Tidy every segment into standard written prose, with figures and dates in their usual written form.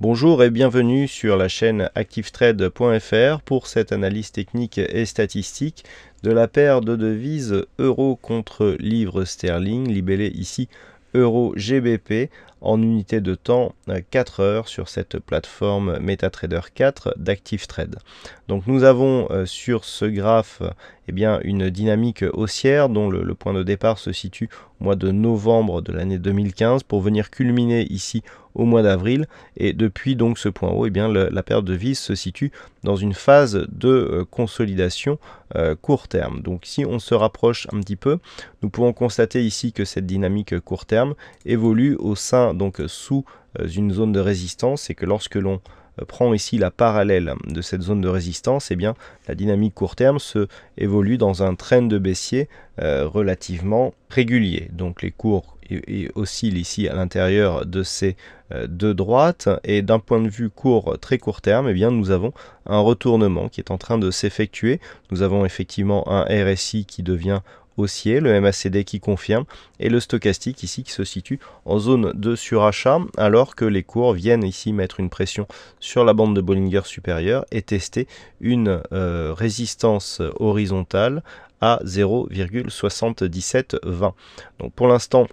Bonjour et bienvenue sur la chaîne ActiveTrade.fr pour cette analyse technique et statistique de la paire de devises euro contre livre sterling, libellée ici euro GBP en unité de temps 4 heures sur cette plateforme MetaTrader 4 d'ActiveTrade. Donc nous avons sur ce graphe une dynamique haussière dont le point de départ se situe au mois de novembre de l'année 2015 pour venir culminer ici au mois d'avril, et depuis donc ce point haut, la paire de devises se situe dans une phase de consolidation court terme. Donc si on se rapproche un petit peu, nous pouvons constater ici que cette dynamique court terme évolue au sein, donc sous une zone de résistance, et que lorsque l'on prend ici la parallèle de cette zone de résistance, la dynamique court terme se évolue dans un trend baissier relativement régulier. Donc les cours oscillent ici à l'intérieur de ces deux droites, et d'un point de vue très court terme, nous avons un retournement qui est en train de s'effectuer. Nous avons effectivement un RSI qui devient haussier, le MACD qui confirme, et le stochastique ici qui se situe en zone de surachat, alors que les cours viennent ici mettre une pression sur la bande de Bollinger supérieure et tester une résistance horizontale à 0,7720. Donc pour l'instant,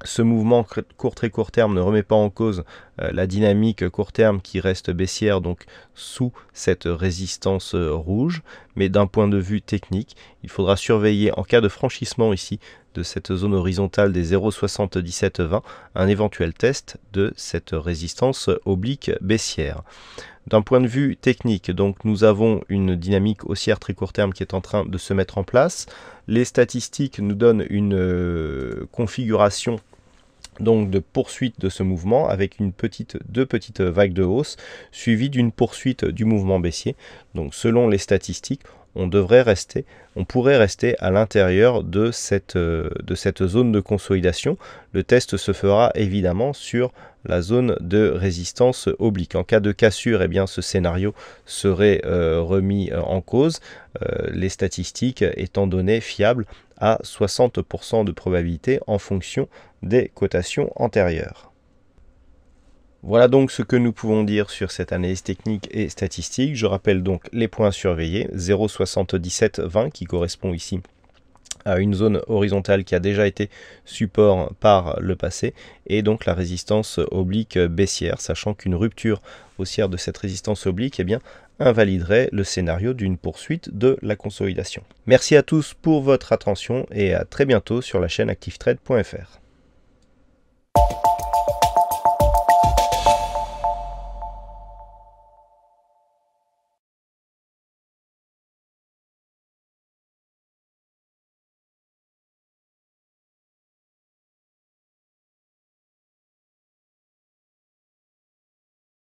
ce mouvement très court terme ne remet pas en cause la dynamique court terme qui reste baissière, donc sous cette résistance rouge, mais d'un point de vue technique, il faudra surveiller en cas de franchissement ici de cette zone horizontale des 0,7720 un éventuel test de cette résistance oblique baissière. D'un point de vue technique, donc nous avons une dynamique haussière très court terme qui est en train de se mettre en place. Les statistiques nous donnent une configuration donc de poursuite de ce mouvement avec deux petites vagues de hausse suivies d'une poursuite du mouvement baissier. Donc selon les statistiques, on pourrait rester à l'intérieur de cette zone de consolidation. Le test se fera évidemment sur la zone de résistance oblique. En cas de cassure, ce scénario serait remis en cause, les statistiques étant données fiables à 60% de probabilité en fonction des cotations antérieures. Voilà donc ce que nous pouvons dire sur cette analyse technique et statistique. Je rappelle donc les points à surveiller: 0,7720 qui correspond ici à une zone horizontale qui a déjà été support par le passé, et donc la résistance oblique baissière, sachant qu'une rupture haussière de cette résistance oblique invaliderait le scénario d'une poursuite de la consolidation. Merci à tous pour votre attention et à très bientôt sur la chaîne ActiveTrade.fr.